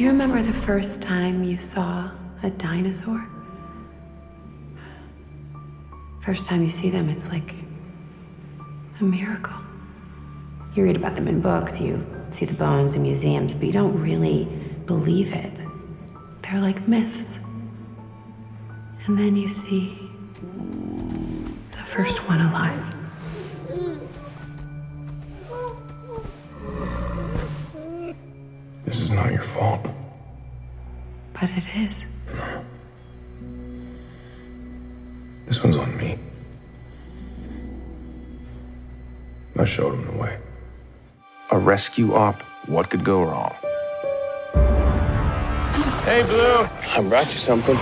Do you remember the first time you saw a dinosaur? First time you see them, it's like a miracle. You read about them in books, you see the bones in museums, but you don't really believe it. They're like myths. And then you see the first one alive. This is not your fault. But it is. No. This one's on me. I showed him the way. A rescue op. What could go wrong? Hey, Blue. I brought you something.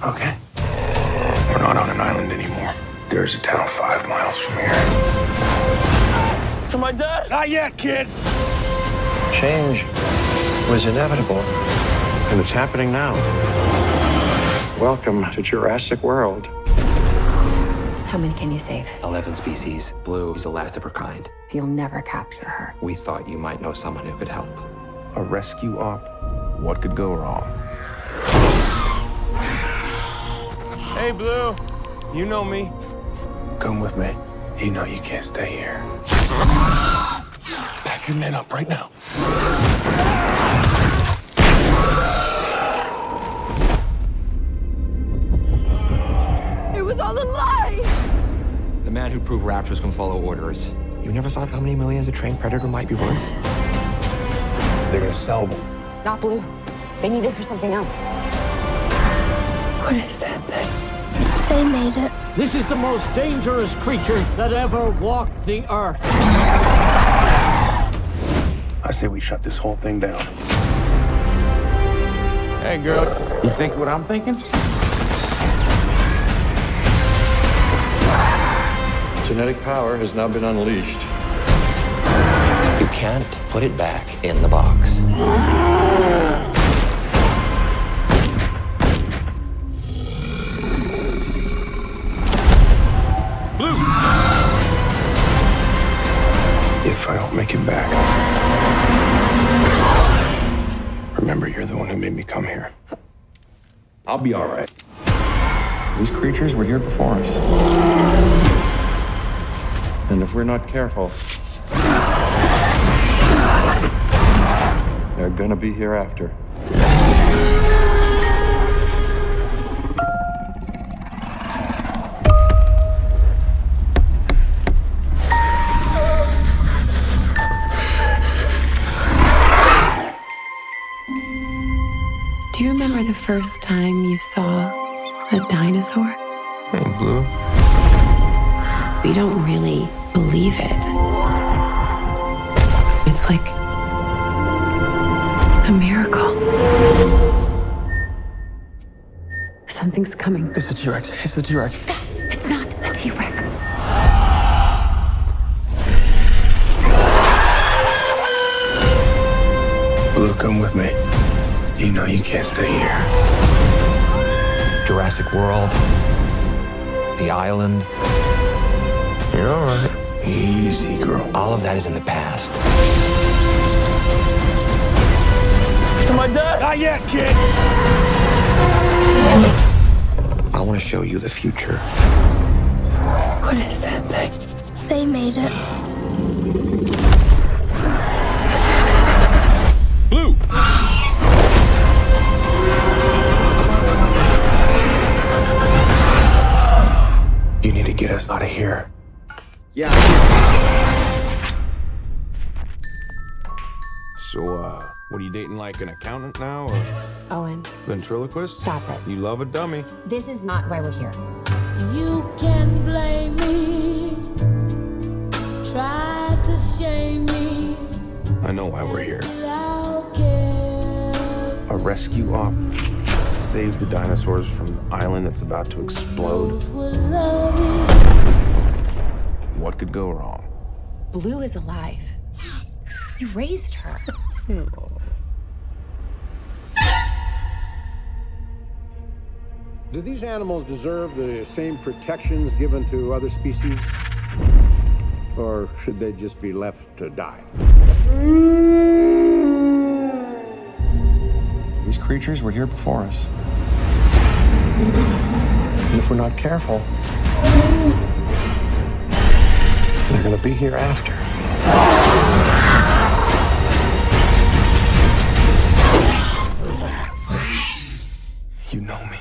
Okay. We're not on an island anymore. There's a town 5 miles from here. Am I dead? Not yet, kid. Change was inevitable, and it's happening now. Welcome to Jurassic World. How many can you save? 11 species. Blue is the last of her kind. You'll never capture her. We thought you might know someone who could help. A rescue op. What could go wrong? Hey, Blue. You know me. Come with me. You know you can't stay here. Pack your men up right now. It was all a lie! The man who proved raptors can follow orders. You never thought how many millions a trained predator might be worth? They're gonna sell them. Not Blue. They need it for something else. What is that thing? They made it. This is the most dangerous creature that ever walked the earth. I say we shut this whole thing down. Hey, girl. You think what I'm thinking? Genetic power has now been unleashed. You can't put it back in the box. Blue! If I don't make it back, remember you're the one who made me come here. I'll be all right. These creatures were here before us. And if we're not careful, they're gonna be here after. Do you remember the first time you saw a dinosaur? Hey, Blue. You don't really believe it. It's like a miracle. Something's coming. It's the T-Rex. It's the T-Rex. Stop! It's not a T-Rex. Blue, come with me. You know you can't stay here. Jurassic World. The island. You're all right. Easy, girl. All of that is in the past. Am I dead? Not yet, kid. I want to show you the future. What is that thing? They made it. Blue! You need to get us out of here. Yeah. So, what are you dating, like an accountant now, or Owen, ventriloquist? stop it. You love a dummy. This is not why we're here. You can blame me. Try to shame me. I know why we're here. I'll care. A rescue op. Save the dinosaurs from the island that's about to explode. Those would love you. What could go wrong? Blue is alive. You raised her. Do these animals deserve the same protections given to other species? Or should they just be left to die? These creatures were here before us. And if we're not careful, they're gonna be here after. You know me.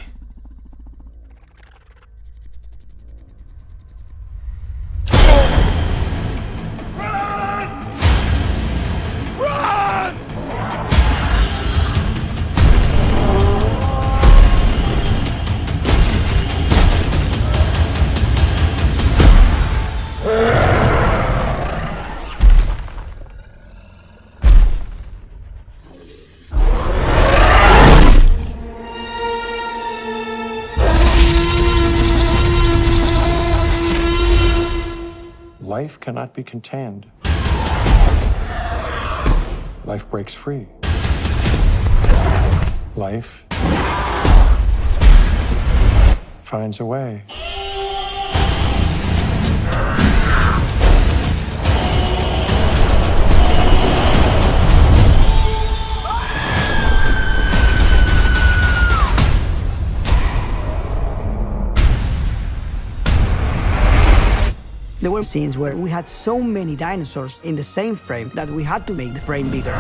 Life cannot be contained. Life breaks free. Life finds a way. There were scenes where we had so many dinosaurs in the same frame that we had to make the frame bigger.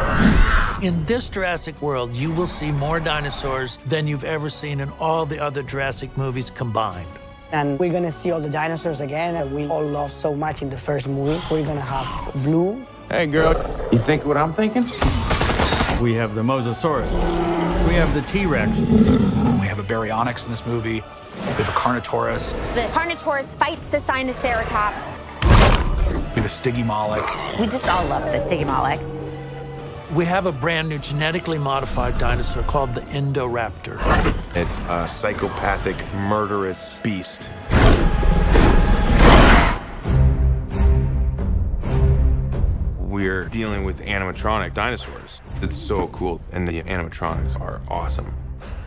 In this Jurassic World, you will see more dinosaurs than you've ever seen in all the other Jurassic movies combined. And we're gonna see all the dinosaurs again that we all loved so much in the first movie. We're gonna have Blue. Hey, girl. You think what I'm thinking? We have the Mosasaurus. We have the T-Rex. We have a Baryonyx in this movie. We have a Carnotaurus. The Carnotaurus fights the Sinoceratops. We have a Stygimoloch. We just all love the Stygimoloch. We have a brand new genetically modified dinosaur called the Indoraptor. It's a psychopathic, murderous beast. We're dealing with animatronic dinosaurs. It's so cool, and the animatronics are awesome.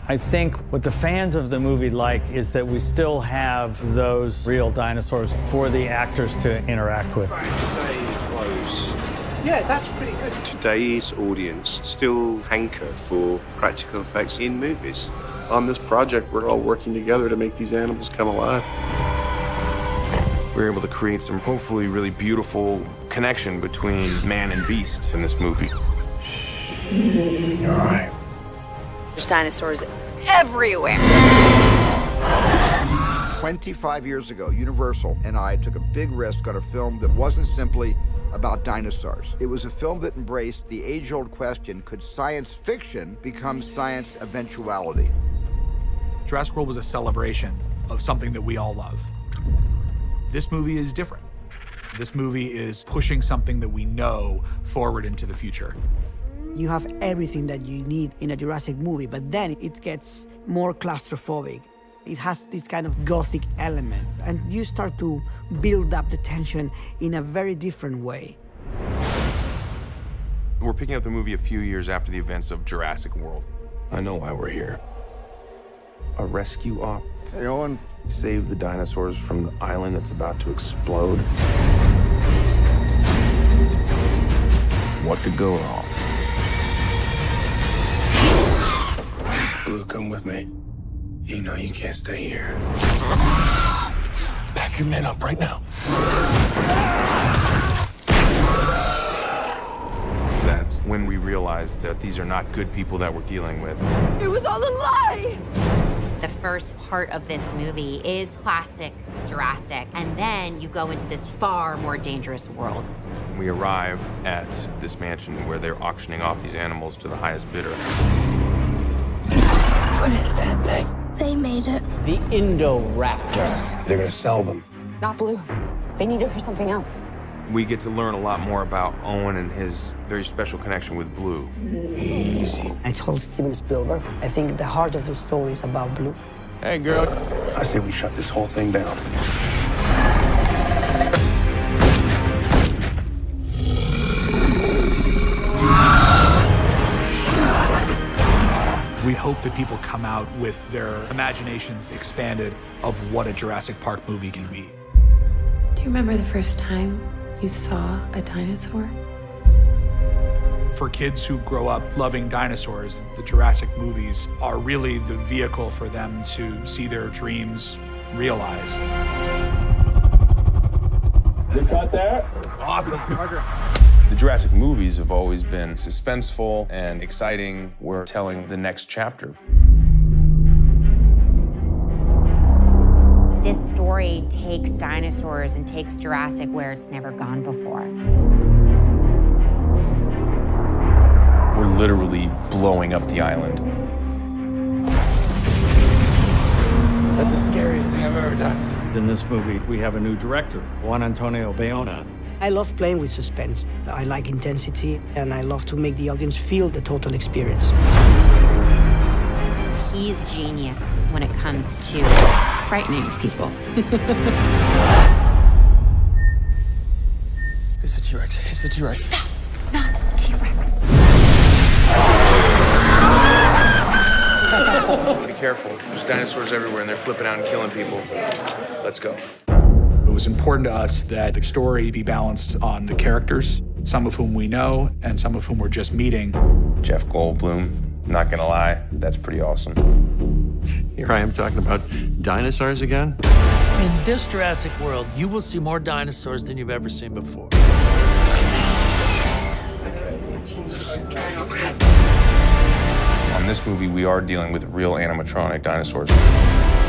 I think what the fans of the movie like is that we still have those real dinosaurs for the actors to interact with. Yeah, that's pretty good. Today's audience still hanker for practical effects in movies. On this project, we're all working together to make these animals come alive. We're able to create some hopefully really beautiful connection between man and beast in this movie. You're all right. There's dinosaurs everywhere. 25 years ago, Universal and I took a big risk on a film that wasn't simply about dinosaurs. It was a film that embraced the age-old question, could science fiction become science eventuality? Jurassic World was a celebration of something that we all love. This movie is different. This movie is pushing something that we know forward into the future. You have everything that you need in a Jurassic movie, but then it gets more claustrophobic. It has this kind of gothic element, and you start to build up the tension in a very different way. We're picking up the movie a few years after the events of Jurassic World. I know why we're here. A rescue op. Hey, Owen. Save the dinosaurs from the island that's about to explode. What could go wrong? Blue, come with me. You know you can't stay here. Pack your men up right now. That's when we realized that these are not good people that we're dealing with. It was all a lie! The first part of this movie is classic Jurassic, and then you go into this far more dangerous world. We arrive at this mansion where they're auctioning off these animals to the highest bidder. What is that thing? They made it. The Indoraptor. They're gonna sell them. Not Blue. They need it for something else. We get to learn a lot more about Owen and his very special connection with Blue. Easy. I told Steven Spielberg, I think the heart of the story is about Blue. Hey, girl. I say we shut this whole thing down. We hope that people come out with their imaginations expanded of what a Jurassic Park movie can be. Do you remember the first time you saw a dinosaur? For kids who grow up loving dinosaurs, the Jurassic movies are really the vehicle for them to see their dreams realized. You got that? That was awesome. The Jurassic movies have always been suspenseful and exciting. We're telling the next chapter. This story takes dinosaurs and takes Jurassic where it's never gone before. We're literally blowing up the island. That's the scariest thing I've ever done. In this movie, we have a new director, Juan Antonio Bayona. I love playing with suspense. I like intensity, and I love to make the audience feel the total experience. He's genius when it comes to frightening people. It's a T-Rex. It's a T-Rex. Stop! It's not a T-Rex. Be careful. There's dinosaurs everywhere and they're flipping out and killing people. Let's go. It was important to us that the story be balanced on the characters, some of whom we know and some of whom we're just meeting. Jeff Goldblum, not gonna lie, that's pretty awesome. Here I am talking about dinosaurs again. In this Jurassic world, you will see more dinosaurs than you've ever seen before. On this movie, we are dealing with real animatronic dinosaurs.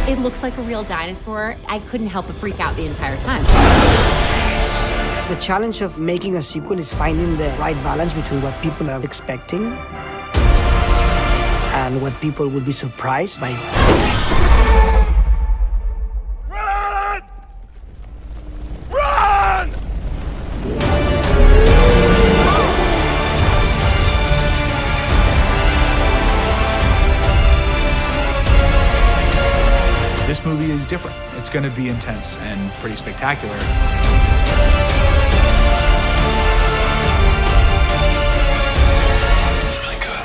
It looks like a real dinosaur. I couldn't help but freak out the entire time. The challenge of making a sequel is finding the right balance between what people are expecting and what people will be surprised by. Run! Run! This movie is different. It's going to be intense and pretty spectacular. It was really good.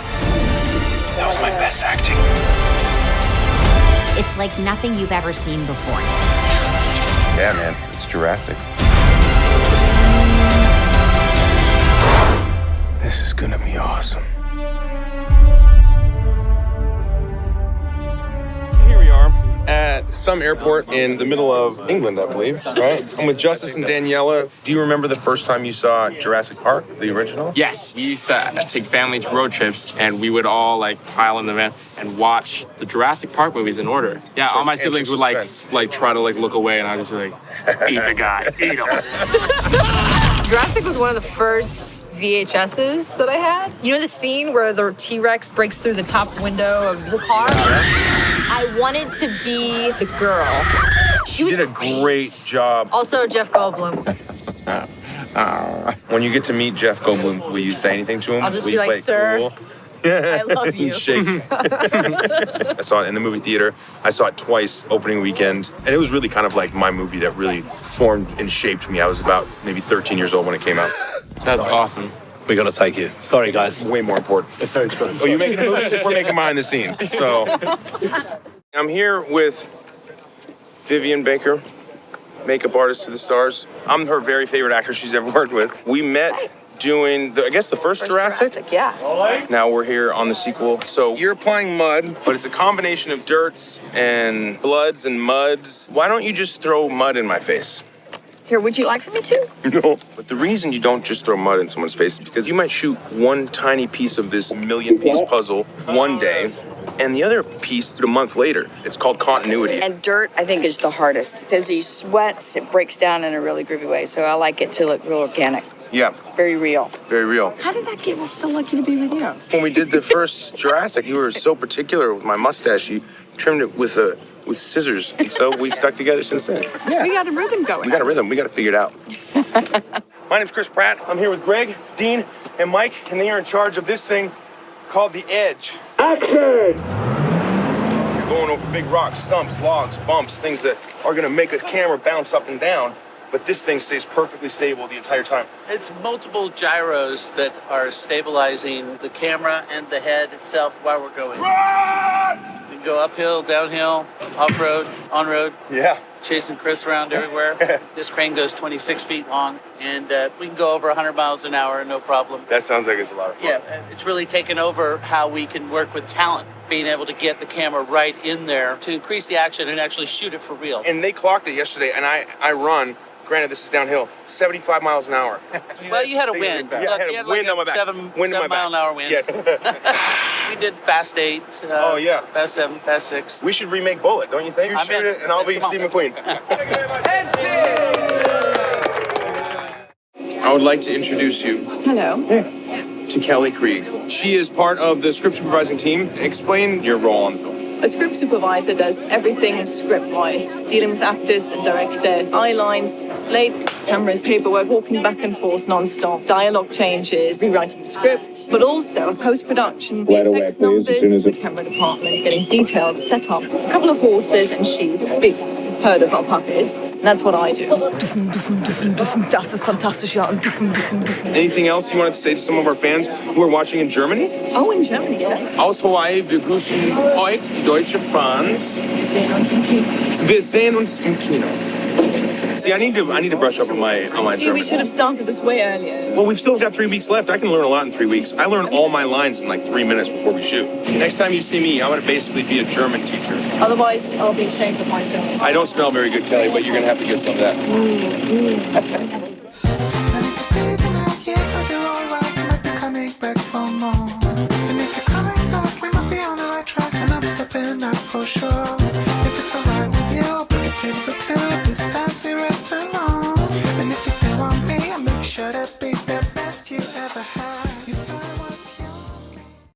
That was my best acting. It's like nothing you've ever seen before. Yeah, man, it's Jurassic. This is gonna be awesome. Here we are at some airport in the middle of England, I believe, right? I'm with Justice and Daniela. Do you remember the first time you saw Jurassic Park, the original? Yes, we used to take family to road trips, and we would all pile in the van and watch the Jurassic Park movies in order. Yeah, all my siblings would try to look away, and I was just eat the guy, eat him. Jurassic was one of the first VHSs that I had. You know the scene where the T-Rex breaks through the top window of the car? I wanted to be the girl. She was did a great job. Also, Jeff Goldblum. When you get to meet Jeff Goldblum, will you say anything to him? I'll just will be you like, play it sir, cool? I love you. Shake. I saw it in the movie theater. I saw it twice opening weekend. And it was really kind of like my movie that really formed and shaped me. I was about maybe 13 years old when it came out. That's awesome. We gotta take you. Sorry, guys. Way more important. Oh, you making a movie? We're making behind the scenes. So I'm here with Vivian Baker, makeup artist to the stars. I'm her very favorite actor she's ever worked with. We met doing, the first Jurassic? Yeah. Now we're here on the sequel. So you're applying mud, but it's a combination of dirts and bloods and muds. Why don't you just throw mud in my face? Here, would you like for me to? No. But the reason you don't just throw mud in someone's face is because you might shoot one tiny piece of this million-piece puzzle one day, and the other piece a month later. It's called continuity. And dirt, I think, is the hardest. As he sweats, it breaks down in a really groovy way, so I like it to look real organic. Yeah. Very real. Very real. How did I get so lucky to be with you? When we did the first Jurassic, you were so particular with my mustache. You trimmed it with scissors. So we stuck together since then. Yeah. We got a rhythm going. We got a rhythm. We got to figure it out. My name's Chris Pratt. I'm here with Greg, Dean, and Mike, and they are in charge of this thing called the Edge. Action! You're going over big rocks, stumps, logs, bumps, things that are going to make a camera bounce up and down. But this thing stays perfectly stable the entire time. It's multiple gyros that are stabilizing the camera and the head itself while we're going. Run! can go uphill, downhill, off-road, on-road. Yeah. Chasing Chris around everywhere. This crane goes 26 feet long, and we can go over 100 miles an hour, no problem. That sounds like it's a lot of fun. Yeah, it's really taken over how we can work with talent, being able to get the camera right in there to increase the action and actually shoot it for real. And they clocked it yesterday, and I run, granted this is downhill, 75 miles an hour. Well, you had a wind. Yeah, Look, I had you a wind on my back. Seven Wind on my mile an back. hour wind. Yes. We did Fast 8. Oh, yeah. Fast 7, Fast 6. We should remake Bullet, don't you think? You I'm shoot in. it, and I'll be Come on. Steve McQueen. I would like to introduce you Hello. to Kelly Krieg. She is part of the script supervising team. Explain your role on the film. A script supervisor does everything script-wise, dealing with actors and director, eye lines, slates, cameras, paperwork, walking back and forth non-stop, dialogue changes, rewriting the script, but also post-production, VFX numbers, the camera department, getting detailed set up, a couple of horses and sheep, big herd of alpacas. And that's what I do. Das ist fantastisch, ja. Anything else you wanted to say to some of our fans who are watching in Germany? Oh, in Germany, yeah. Aus Hawaii, wir grüßen euch, die deutsche Fans. Wir sehen uns im Kino. Wir sehen uns im Kino. See, I need to brush up on my See, German. we should have started this way earlier. Well, we've still got 3 weeks left. I can learn a lot in 3 weeks. I learn all my lines in like 3 minutes before we shoot. Next time you see me, I'm gonna basically be a German teacher. Otherwise, I'll be ashamed of myself. I don't smell very good, Kelly, but you're gonna have to get some of that. For sure. If it's alright with you, I'll book a table for two at this fancy restaurant. And if you still want me, I'll make sure to be the best you ever had.